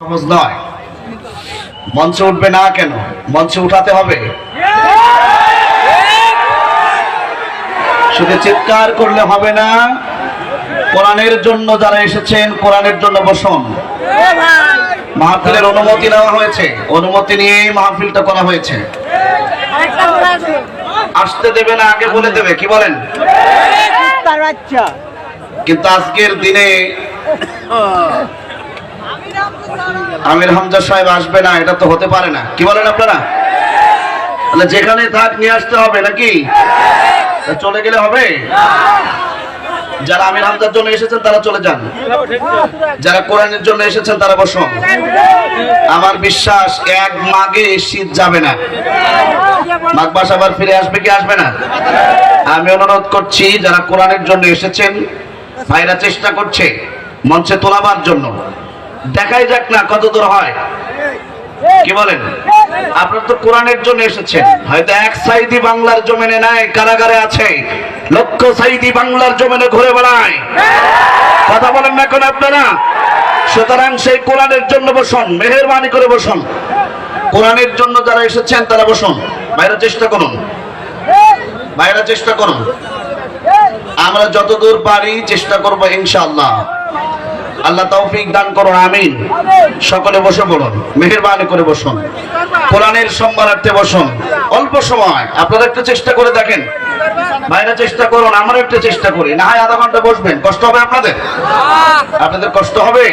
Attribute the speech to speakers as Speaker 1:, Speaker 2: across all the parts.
Speaker 1: সহজ নয়। মঞ্চে উঠবে না কেন? মঞ্চে উঠাতে হবে। শুধু চিৎকার করলে হবে না। কোরআনের জন্য যারা এসেছেন, কোরআনের জন্য বসুন। মাহফিলের অনুমতি নেওয়া হয়েছে, অনুমতি নিয়ে মাহফিলটা করা হয়েছে। আসতে দেবে না, আগে বলে দেবে, কি বলেন? কিন্তু আজকের দিনে আমির হামজা সাহেব আসবে না, এটা তো হতে পারে না। কি বলেন আপনারা? তাহলে যেখানে থাক নিয়ে আসতে হবে নাকি? চলে গেলে হবে? যারা আমির হামজার জন্য এসেছেন তারা চলে যান, যারা কোরআনের জন্য এসেছেন তারা বসুন। আমার বিশ্বাস এক মাঘে শীত যাবে না। মাঘ মাস আবার ফিরে আসবে কি আসবে না? আমি অনুরোধ করছি, যারা কোরআনের জন্য এসেছেন ভাইরা চেষ্টা করছে মঞ্চে তোলাবার জন্য। দেখাই যাক না কত দূর হয়, কি বলেন? আপনারা তো কোরআনের জন্য এসেছেন, হয়তো এক সাইদি বাংলার জমিনে নাই, কারাগারে আছে, লক্ষ সাইদি বাংলার জমিনে ঘুরে বেড়ায়। কথা বলেন না কেন আপনারা? সুতরাং সেই কোরআনের জন্য বসুন, মেহেরবানি করে বসুন। কোরআনের জন্য যারা এসেছেন তারা বসুন। ভাইরা চেষ্টা করুন, ভাইরা চেষ্টা করুন। আমরা যতদূর পারি চেষ্টা করবো ইনশাআল্লাহ। আল্লাহ তৌফিক দান করুন, আমিন। সকলে বসে পড়ুন, মেহেরবানি করে বসুন, কোরআনের সম্মানার্থে বসুন। অল্প সময় আপনারা একটু চেষ্টা করে দেখেন, ভাইরা চেষ্টা করুন, আমরা একটু চেষ্টা করি। না হয় আধা ঘন্টা বসবেন, কষ্ট হবে আপনাদের? আপনাদের কষ্ট হবে?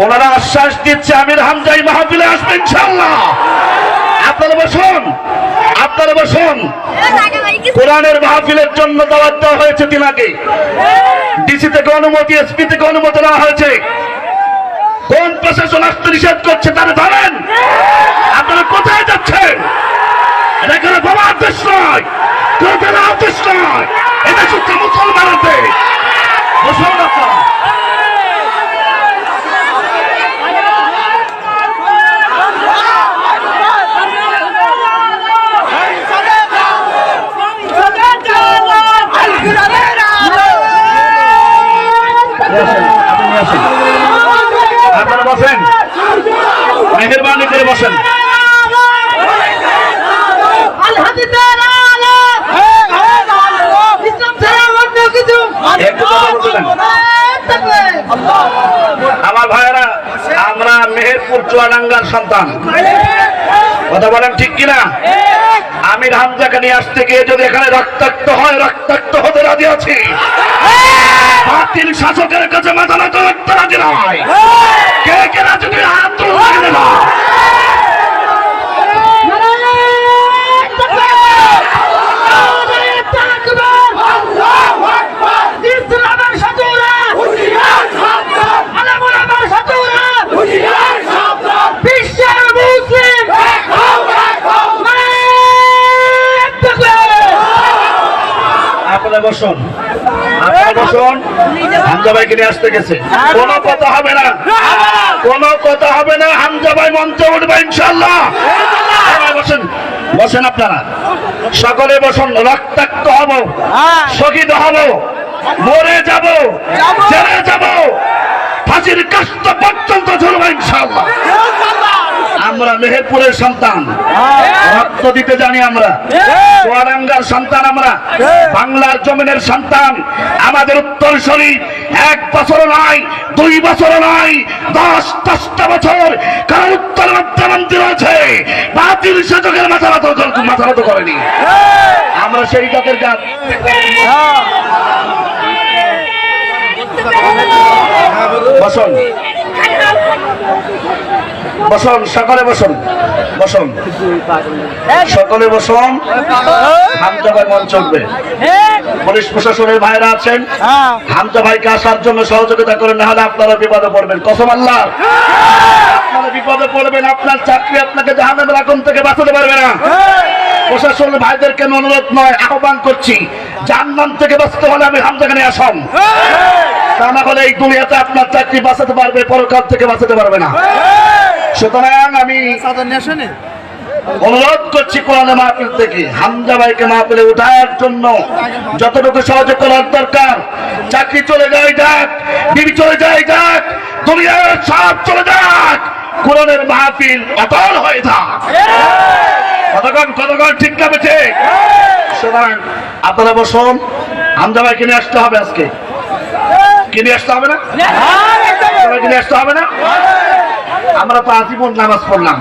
Speaker 1: ওনারা আশ্বাস দিচ্ছে আমির হামজা এই মাহফিলে আসবে ইনশাআল্লাহ। আপনারা বসুন, আপনারা বসুন। কোরআনের মাহফিলের জন্য দাওয়াত দেওয়া হয়েছে তিনাকে। ডিসি থেকে অনুমতি, এসপি থেকে অনুমতি নেওয়া হয়েছে। কোন প্রশাসন আসতে নিষেধ করছে তারা জানেন? আপনারা কোথায় যাচ্ছেন? এটা কোনো বাবার দেশ নয়, কোনো বেলার দেশ নয়, এটা শুধু মুসলমানদের। বসুন আপনারা। আপনারা বসেন, মেহেরবানি করে বসেন। আমার ভাইয়েরা, আমরা মেহেরপুর চুয়াডাঙ্গার সন্তান, কথা বলেন ঠিক কিনা? আমির হামজাকে নিয়ে আসতে গিয়ে যদি এখানে রক্তাক্ত হয়, রক্তাক্ত হতে রাজি আছি। বাতিল শাসকের কাছে মাথা নত করতে রাজি নয়। কে কে রাজি নয়? হাত তুলে না। আপনারা বসুন, আপনারা বসুন। হামজা ভাইকে নিয়ে আসতে গেছে, কোনো কথা হবে না, কোনো কথা হবে না। হামজা ভাই মঞ্চে উঠবে ইনশাআল্লাহ। বসেন, বসেন আপনারা সকলে বসুন। রক্তাক্ত হব, শহীদ হব, মরে যাব, জেলে যাব, ফাঁসির কাষ্ট পর্যন্ত ঝুলব ইনশাআল্লাহ। আমরা মেহেরপুরের সন্তান, রক্ত দিতে জানি আমরা, চুয়াডাঙ্গার সন্তান আমরা, বাংলার জমিনের সন্তান। আমাদের উত্তরসূরি 1 বছর নয়, 2 বছর নয়, 10টা বছর কারণ উত্তর মধ্যমন্ত্রী রয়েছে, বাতিল শাসকের মাথা নত করেনি। আমরা সেই জাতের জাত। বসুন, বসুন, সকলে বসুন, বসুন, সকলে বসুন। হামজা ভাই মঞ্চ উঠবে। পুলিশ প্রশাসনের ভাইরা আছেন, হামজা ভাইকে আসার জন্য সহযোগিতা করেন, না হলে আপনারা বিপদে পড়বেন। কসম আল্লাহ, আপনারা বিপদে পড়বেন। আপনার চাকরি আপনাকে জাহান্নামের আগুন থেকে বাঁচাতে পারবে না। প্রশাসনের ভাইদেরকে অনুরোধ নয়, আহ্বান করছি, জাহান্নাম থেকে বাঁচতে হলে আমি হামজাকে নিয়ে আসুন। তা না হলে এই দুনিয়াতে আপনার চাকরি বাঁচাতে পারবে, পরকাল থেকে বাঁচাতে পারবে না। সুতরাং আমি অনুরোধ করছি কোরআনের মাহফিল থেকে হামজা ভাইকে মাহফিলে ওঠার জন্য যতটুকু সহযোগ করার দরকার। চাকরি চলে যায় যাক, বিবি চলে যায় যাক, দুনিয়ার সব চলে যাক, কোরআনের মাহফিল অটল হয়ে থাক। কতক্ষণ ঠিক না বেঠে? সুতরাং আপনারা বসুন, হামজা ভাইকে নিয়ে আসতে হবে। আজকে কিনে আসতে হবে না? কিনে আসতে হবে না? আমরা তো আজীবন নামাজ পড়লাম,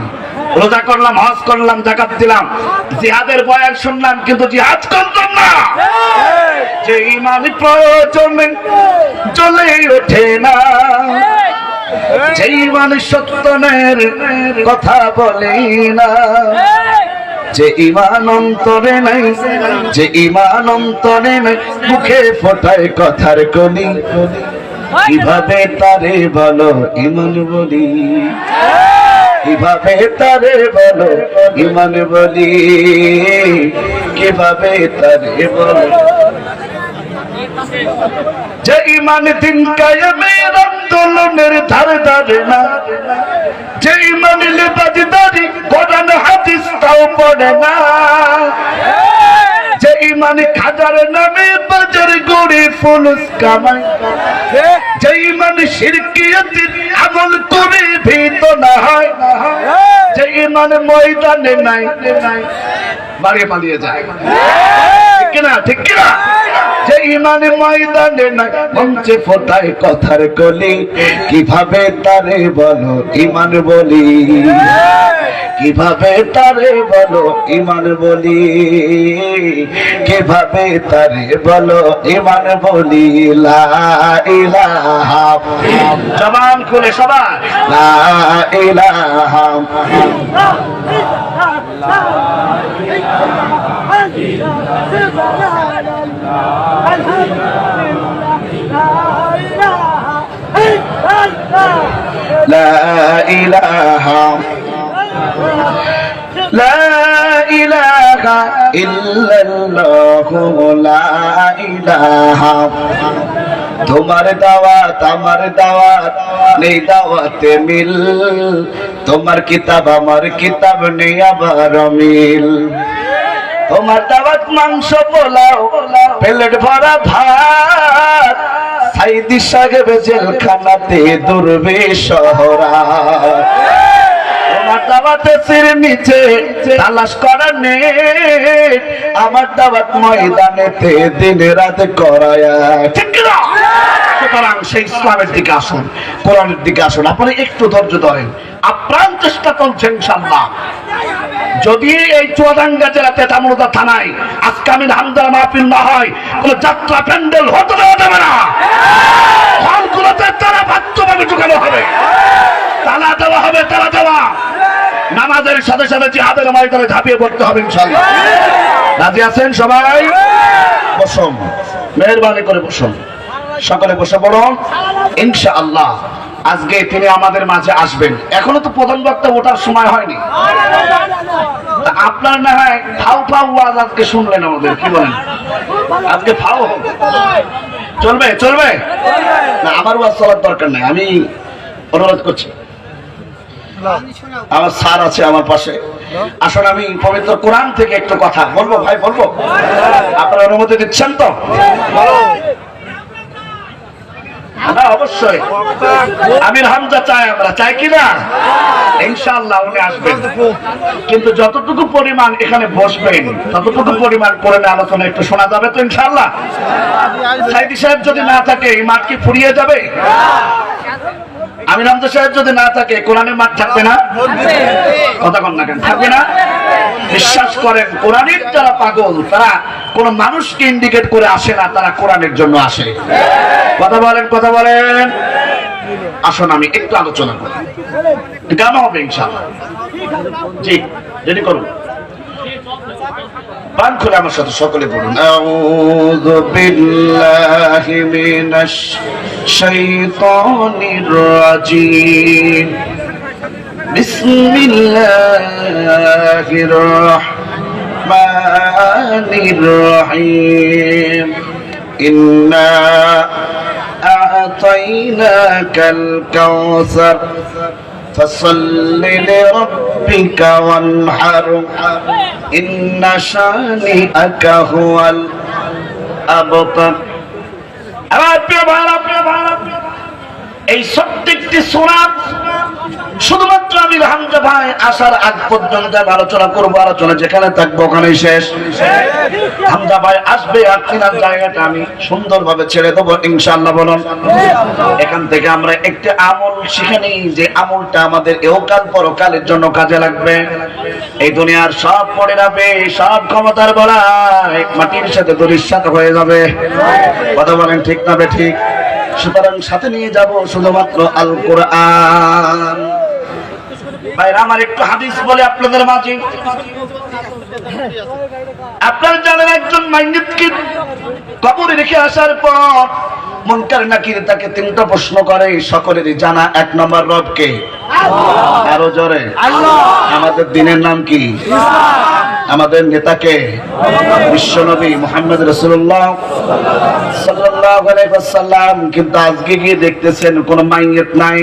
Speaker 1: রোজা করলাম, হজ করলাম, যাকাত দিলাম, জিহাদের বয়ান শুনলাম, কিন্তু জিহাদ করলাম না। যে ঈমান প্রয়োজনে জ্বলে ওঠে না, যে ঈমান সত্যনের কথা বলে না, যে ঈমান অন্তরে নাই, যে ঈমান অন্তরে নাই, মুখে ফোটায় কথার কলি, কিভাবে তারে বলো ঈমান বলি, কিভাবে তারে বলো ঈমান বলি, কিভাবে তারে বলো। যে ঈমান দিন কায়েমের আন্দোলনের ধারে ধারে না, যে ঈমান লেবাজদারি কোরআন হাদিস তাও পড়ে না, যে ঈমান খাজার নামে বাজার গড়ে ফুলুস কামায়, যে ঈমান শিরকিয়াতের আমল করে ভীত না হয়, যে ঈমান ময়দানে নাই বাড়িয়ে পালিয়ে যায়। ঠিক কিনা? ঠিক কিনা? যে ঈমান ময়দানে নাই, মঞ্চে ফোটায় কথার কলি, কিভাবে তারে বলো ঈমান বলি, কিভাবে তারে বলো ঈমান বলি, কিভাবে তারে বলো ঈমান বলি। লা ইলাহা, জবান খুলে সবাই লা ইলাহা, লা ইলাহা, লা ইলাহা ইল্লাল্লাহ, লা ইলাহা। তোমার দাওয়াত আমার দাওয়াত, নেই দাওয়াতে মিল, তোমার কিতাব আমার কিতাব, নেই আবার মিল। তোমার দাওয়াত মাংস পোলাও, প্লেট ভরা ভাত, সাইদি সাহেব জেলখানাতে দুর্বে শহরাত। তোমার দাওয়াতে সির নিচে তালাশ করা নেই, আমার দাওয়াত ময়দানেতে দিন রাত করায়া। ঠিক না? সুতরাং সেই ইসলামের দিকে আসুন, কোরআনের দিকে আসুন। আপনি একটু ধৈর্য ধরেন, আপ্রাণ চেষ্টা করছেন ইনশাআল্লাহ। যদি এই চুয়াডাঙ্গা জেলা তেতামুড়া থানায় আজকে আমি হামদার মাহফিল না হয়, কোন যাত্রা প্যান্ডেল হতে দেওয়া যাবে না। হলগুলোতে তারা বাধ্যভাবে ঢুকানো হবে, তালা দেওয়া হবে, তালা দেওয়া। নামাজের সাথে সাথে জিহাদের ময়দানে ঝাঁপিয়ে পড়তে হবে ইনশাআল্লাহ। রাজি আছেন সবাই? বসুন, মেহেরবানি করে বসুন, সকলে বসে পড়ুন ইনশাআল্লাহ। আজকে তিনি আমাদের মাঝে আসবেন। এখনো তো প্রধান বক্তা ওঠার সময় হয়নি। আপনার না হয় ফাউ ফাউ ওয়াজ আজকে শুনলেন আমাদের, কি বলেন? আজকে ফাউ চলবে? চলবে না, আমার ওয়াজ চলার দরকার নাই। আমি অনুরোধ করছি, আমার স্যার আছে আমার পাশে, আসলে আমি পবিত্র কোরআন থেকে একটু কথা বলবো। ভাই বলবো? আপনারা অনুমতি দিচ্ছেন তো? হ্যাঁ, অবশ্যই। আমির হামজা চাই, আমরা চাই কিনা? ইনশাআল্লাহ উনি আসবেন, কিন্তু যতটুকু পরিমাণ এখানে বসবেন ততটুকু পরিমাণ করে আলোচনা একটু শোনা যাবে তো ইনশাআল্লাহ। সাইদি সাহেব যদি না থাকে এই মাঠ কি ফুরিয়ে যাবে? আমির হামজা সাহেব যদি না থাকে কোরআনের মাঠ থাকবে না? কথা কন না কেন? থাকবে না? বিশ্বাস করেন, কোরআনের যারা পাগল তারা কোন মানুষকে ইন্ডিকেট করে আসে না, তারা কোরআনের জন্য আসে। কথা বলেন, কথা বলেন। আসুন আমি একটু আলোচনা করি, গান হবে ইনশাআল্লাহ। জি, রেডি করুন, বান খুলে আমার সাথে সকলে বলুন, আউযু বিল্লাহি মিনাশ শাইতানির রাজিম, বিসমিল্লাহির রাহমানির রহিম, ইন্না আ'তাইনাকাল কাউসার ফাসাল্লি লিরাব্বিকা ওয়ানহার ইন্না শানিআকা হুয়াল আবতার। আমার প্রিয় ভাইরা, এই প্রত্যেকটি সূরা শুধুমাত্র আমি হামজা ভাই আসার আগ পর্যন্ত আলোচনা করব, আলোচনা যেখানে থাকবো ওখানেই শেষ। হামজা ভাই আসবে আর তিনার জায়গাটা আমি সুন্দরভাবে ছেড়ে দেবো ইনশাআল্লাহ। বলুন, এখান থেকে আমরা একটি আমল শিখে নিই, যে আমলটা আমাদের এহকাল পরকালের জন্য কাজে লাগবে। এই দুনিয়ার সব পড়ে যাবে, সব ক্ষমতার বড়াই মাটির সাথে দরিদ্র হয়ে যাবে। কথা বলেন ঠিক না ঠিক? সুতরাং সাথে নিয়ে যাব শুধুমাত্র আল কোরআন। ভাইরা আমার, একটু হাদিস বলে আপনাদের মাঝে। আপনারা জানেন একজন মাইয়িতকে কবরে রেখে আসার পর মুনকার নাকির তাকে তিনটা প্রশ্ন করে, সকলেরই জানা। এক নম্বর, রবকে? আরো জোরে। আমাদের দিনের নাম কি? আমাদের নেতাকে? বিশ্বনবী মুহাম্মদ রাসূলুল্লাহ সাল্লাল্লাহু আলাইহি ওয়াসাল্লাম। কিন্তু আজকে গিয়ে দেখতেছেন কোন মাইয়িত নাই।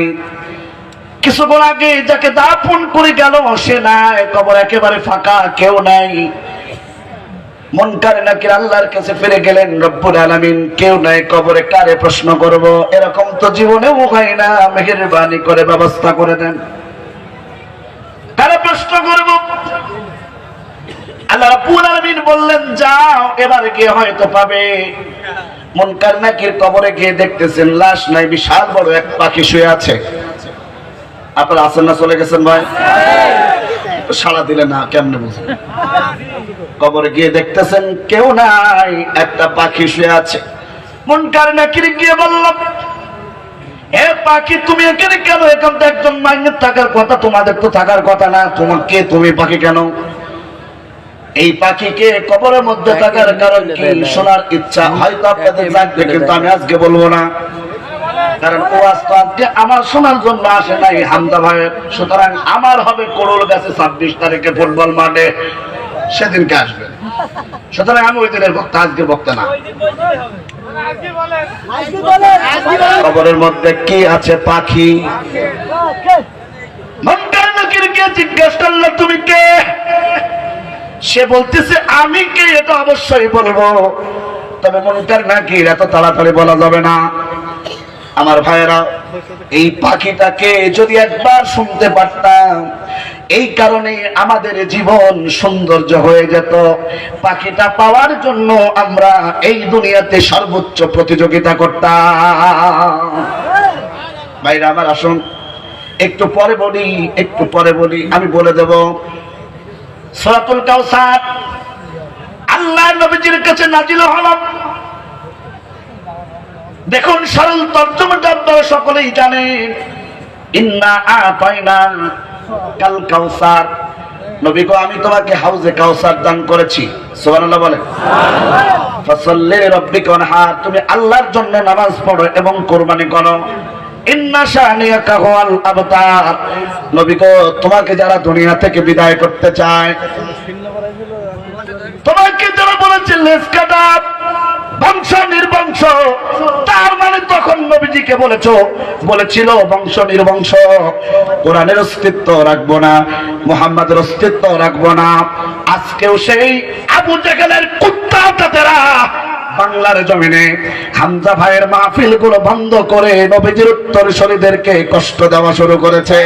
Speaker 1: কিছুক্ষণ আগে যাকে দাফন করে গেল সে নাই, কবর একেবারে ফাঁকা, কেউ নাই। মুনকার নাকির আল্লাহর কাছে ফিরে গেলেন, রব্বুল আলামিন কেউ নাই, কবরে কারে প্রশ্ন করব? এরকম তো জীবনেও হয় না, মেহেরবানি করে ব্যবস্থা করে দেন, কারে প্রশ্ন করব? আল্লাহ রাব্বুল আলামিন বললেন, যাও, এবার গিয়ে হয়তো পাবে। মুনকার নাকির কবরে গিয়ে দেখতেছেন লাশ নাই, বিশাল বড় এক পাখি শুয়ে আছে। আপনারা আছেন না চলে গেছেন ভাই? সাড়া দিলে না, কেমনে বুঝলেন? কবরে গিয়ে দেখতেছেন কেউ নাই, একটা পাখি শুয়ে আছে। মুনকার নাকির গিয়ে বলল, এ পাখি তুমি এখানে কেন? এখান তো একজন মাইয়িত থাকার কথা, তোমাদের তো থাকার কথা না, তোমাকে তুমি পাখি কেন? এই পাখিকে কবরের মধ্যে থাকার কারণ কি শোনার ইচ্ছা হয়তো আপনাদের লাগবে, কিন্তু আমি আজকে বলবো না, কারণ ও আজকে আমার শোনার জন্য আসে নাই হামজা ভাইয়ের। সুতরাং আমার হবে কোরল গাছে 26 তারিখে ফুটবল মাঠে, সেদিনকে আসবে। সুতরাং আমি ওই দিনের বক্তা, আজকে বক্তা না। কবরের মধ্যে কি আছে? পাখি। মুনকার নাকিরকে জিজ্ঞাসা করলো, তুমি কে? সে বলতেছে, আমি কে এটা অবশ্যই বলবো, তবে মুনকার নাকির এত তাড়াতাড়ি বলা যাবে না। আমার ভাইয়েরা, এই পাখিটাকে যদি একবার শুনতে পারতাম, এই কারণে আমাদের জীবন সৌন্দর্য হয়ে যেত। পাখিটা পাওয়ার জন্য আমরা এই দুনিয়াতে সর্বোচ্চ প্রতিযোগিতা করতাম। ভাইরা আমার, আসুন একটু পরে বলি, আমি বলে দেব। সূরাতুল কাউসার আল্লাহ নবীজির কাছে নাজিল হলো। দেখুন, সরল তর্জমাটা আপনারা সকলেই জানেন, ইন্না আতাইনা কাল কাউসার। নবী গো, আমি তোমাকে হাউজে কাউসার দান করেছি। সুবহানাল্লাহ বলেন। ফাসাল্লি লিরাব্বিকা ওয়ানহার, তুমি আল্লাহর জন্য নামাজ পড়ো এবং কুরবানি করো। ইন্না শানিআকা হুয়াল আবতার। নবী গো, তোমাকে যারা দুনিয়া থেকে বিদায় করতে চায়, তোমাকে যারা বলেছে লেজ কাটা, বংশ নির্বংশ, তার মানে তখন নবীজিকে বলেছিল বংশ নির্বংশ, কোরআনের অস্তিত্ব রাখবো না, মুহাম্মাদের অস্তিত্ব রাখবো না। আজকেও সেই আবু জেহেলের কুত্তারা বাংলার জমিনে হামজা ভাইয়ের মাহফিল গুলো বন্ধ করে নবীজির উত্তরসূরিদেরকে কষ্ট দেওয়া শুরু করেছে।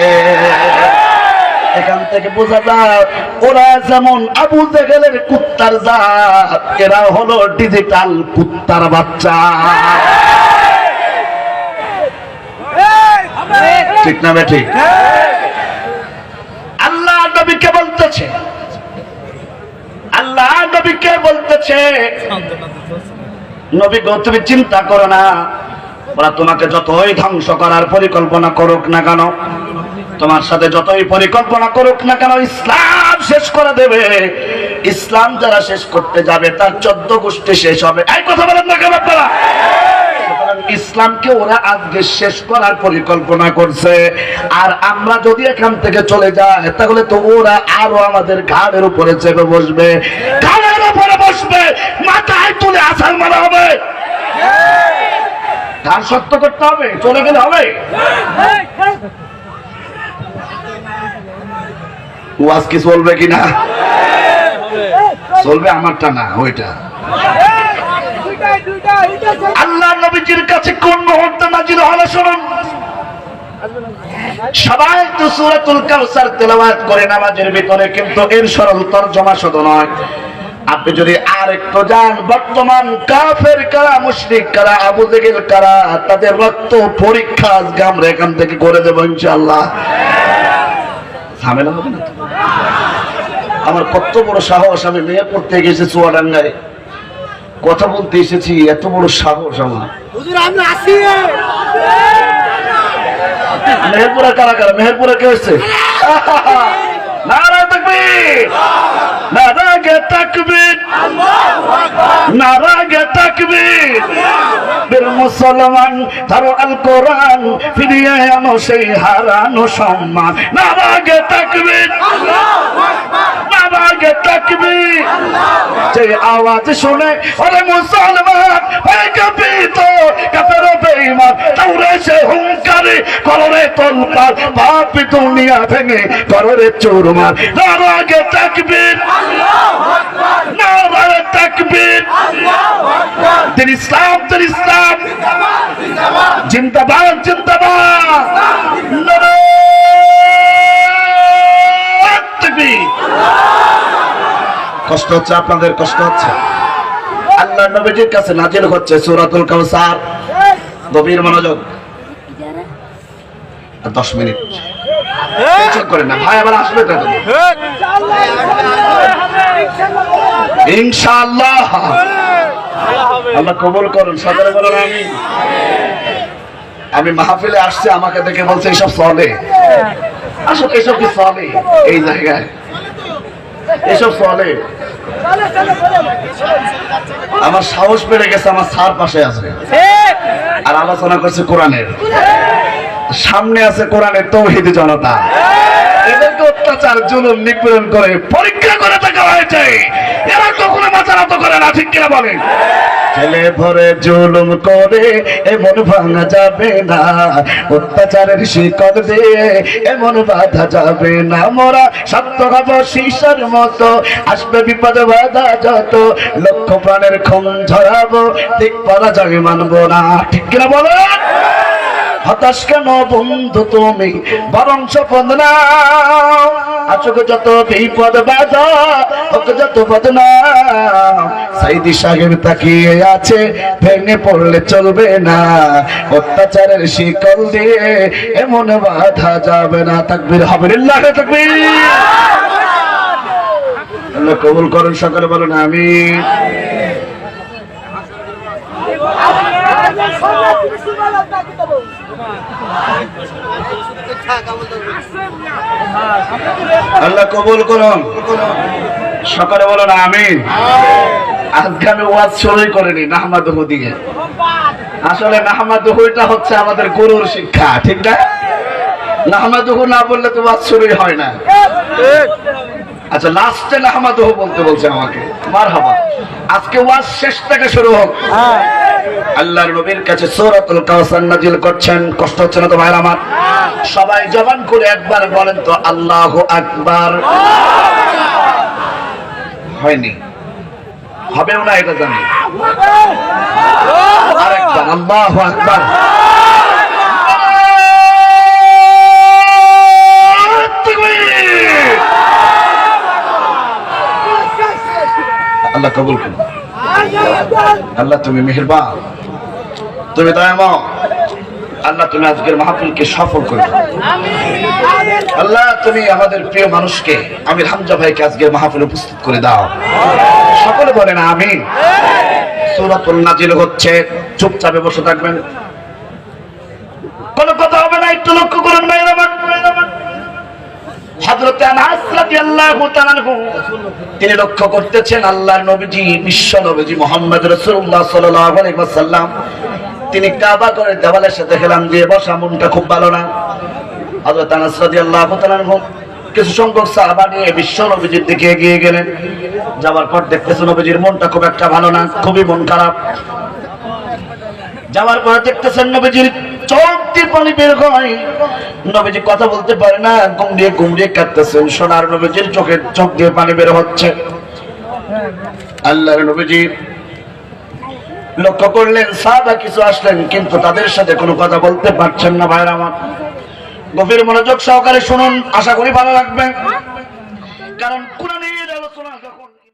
Speaker 1: এখান থেকে বোঝা যায়, ওরা যেমন আবু জেহেলের কুত্তার জাত, এরা হলো ডিজিটাল কুত্তার বাচ্চা। ঠিক না ঠিক? আল্লাহ নবীকে বলতেছে, নবী গো, তুমি চিন্তা করো না, ওরা তোমাকে যতই ধ্বংস করার পরিকল্পনা করুক না কেন, তোমার সাথে যতই পরিকল্পনা করুক না কেন, ইসলাম শেষ করে দেবে। ইসলাম যারা শেষ করতে যাবে তার 14 গোষ্ঠী শেষ হবে। এই কথা বলেন না কেন আপনারা? ইসলামকে ওরা আজকে শেষ করার পরিকল্পনা করছে, আর আমরা যদি এখান থেকে চলে যাই তাহলে তো ওরা আরো আমাদের ঘাড়ের উপরে চেপে বসবে, ঘাড়ের উপরে বসবে, মাথায় তুলে আছাড় মারা হবে। ঘাড় শক্ত করতে হবে, চলে গেলে হবে। ওয়াজ কি চলবে কিনা? চলবে, আমারটা না, ওইটা। আল্লাহ নবীজির কাছে কোন মুহূর্তে নাজিল হলো শুনুন। সবাই তো সূরাতুল কাউসার তেলাওয়াত করে নামাজের ভিতরে, কিন্তু এর সরল তরজমা শুধু নয়। আপনি যদি আর একটু যান, বর্তমান কাফের কারা, মুশরিক কারা, আবু জেহেল কারা, তাদের রক্ত পরীক্ষা আজকে আমরা এখান থেকে করে দেবো ইনশাআল্লাহ। ঝামেলা হবে না তো? আমার কত বড় সাহস, আমি মেহেরপুর থেকে এসে চুয়াডাঙ্গায় কথা বলতে এসেছি, এত বড় সাহস আমার। মেহেরপুরে কারা কারা? মেহেরপুরে কে হচ্ছে? নারা তাকবীর, নারাগে তাকবীর, নারাগে তাকবীর। বীর মুসলমান ধরো আল কোরআন, ফিরিয়ে আনো সেই হারানো সম্মান। নারাগে তাকবীর, নারাগে তাকবীর। যে আওয়াজ শুনে ওরে মুসলমান হয়ে কাঁপিত, কাফের বেঈমান দৌড়ে সে হুঙ্কারে, কররে তোলপাড়, পাপী দুনিয়া ভেঙে কররে চুরমার। নারাগে তাকবীর, নারায়ে তাকবীর। দিন ইসলাম, দিন ইসলাম জিন্দাবাদ, জিন্দাবাদ। নারায়ে তাকবীর। কষ্ট হচ্ছে আপনাদের? কষ্ট হচ্ছে? আল্লাহ নবীজির কাছে নাজিল হচ্ছে সূরাতুল কাউসার। গভীর মনোযোগ। 10 মিনিট চেক করেন না ভাই, আবার আসবে তো ইনশাআল্লাহ। আল্লাহ কবুল করুন, সকলে বলুন আমিন। আমি মাহফিলে আসছে, আমাকে দেখে বলছে এসব চলে। আসলে এসব কি চলে এই জায়গায়? এসব চলে? আমার সাহস বেড়ে গেছে, আমার স্যার পাশে আছে আর আলোচনা করছে কোরআনের। সামনে আছে কোরআনের তৌহিদি জনতা। এদেরকে অত্যাচার, জুলুম, নিপীড়ন করে পরীক্ষা করে দেখা হয়েছে। এরা কখনো মাথানত করে না, ঠিক কিনা বলেন? ছেলে ভরে জুলুম করে এমন ভাঙা যাবে না, অত্যাচারের শিকল দিয়ে এমন বাধা যাবে না। মোরা সত্য হব শীষের মতো, আসবে বিপদ বাধা যত, লক্ষ প্রাণের খুন ঝরাবো, ঠিক পরাজয় মানবো না, ঠিক কিনা বলেন? হতাশ কেন বন্ধু তুমি, বরং শপথ নাও, আচুক যত বিপদ বাধা, হোক যত বদনাম। সাইদি সাহেব তাকিয়ে আছে, ভেঙে পড়লে চলবে না, অত্যাচারের শিকল দিয়ে এমন বাধা যাবে না। তাকবীর হবে, লিল্লাহি তাকবীর। আল্লাহ কবুল করেন, সকলে বলুন আমিন। আল্লাহ কবুল করুন, সকলে বলুন আমিন। আজকে আমি ওয়াজ শুরুই করিনি নাহমাদুহু দিয়ে। আসলে নাহমাদুহুটা হচ্ছে আমাদের গুরুর শিক্ষা, ঠিক না? নাহমাদুহু না বললে তো ওয়াজ শুরুই হয় না। আচ্ছা, লাস্টে নাহমাদুহু বলতে বলছে আমাকে। মারহাবা। আজকে ওয়াজ শেষ থেকে শুরু হোক। আল্লাহর নবীর কাছে সূরাতুল কাউসার নাজিল করছেন। কষ্ট হচ্ছে না তো ভাইরা আমার? সবাই জবান করে একবার বলেন তো আল্লাহু আকবার। হয়নি, হবেও না এটা জানি। আরেকবার আল্লাহু আকবার। আল্লাহ কবুল করুন। আল্লাহ তুমি মেহেরবান, তুমি দয়াময়। আল্লাহ তুমি আজকের মাহফিলকে সফল করে দাও। আল্লাহ তুমি আমাদের প্রিয় মানুষকে, আমির হামজা ভাইকে আজকের মাহফিলে উপস্থিত করে দাও। সকলে বলেন আমিন। সূরাতুন নাজিল হচ্ছে, চুপচাপে বসে থাকবেন, কোনো কথা হবে না। একটু লক্ষ্য করুন ভাইরা আমার। হযরত আনাস রাদিয়াল্লাহু তাআলা আনহু তিনি লক্ষ্য করতেছেন আল্লাহর নবীজি, বিশ্ব নবীজি মুহাম্মদ রাসূলুল্লাহ সাল্লাল্লাহু আলাইহি ওয়াসাল্লাম তিনি কাবা করে দেওয়ালের সাথে হেলান দিয়ে বসা, মনটা খুব ভালো না। হযরত আনাস রাদিয়াল্লাহু তাআলা আনহু কিছু সংখ্যক সাহাবা নিয়ে বিশ্ব নবীজির দিকে এগিয়ে গেলেন। যাওয়ার পর দেখতেছেন নবীজির মনটা খুব একটা ভালো না, খুবই মন খারাপ। যাওয়ার পর দেখতেছেন নবীজির চোখ দিয়ে পানি বের হয়। নবীজি কথা বলতে পারে না, কুমড়িয়ে কুমড়িয়ে কাঁদতেছেন। সোনার নবীজির চোখ দিয়ে পানি বের হচ্ছে। আল্লাহর নবীজি লক্ষ্য করলেন সাহাবা কিছু আসলেন, কিন্তু তাদের সাথে কোনো কথা বলতে পারছেন না। ভাইরা আমার, গভীর মনোযোগ সহকারে শুনুন, আশা করি ভালো লাগবে। কারণ কোরআনের আলোচনা যখন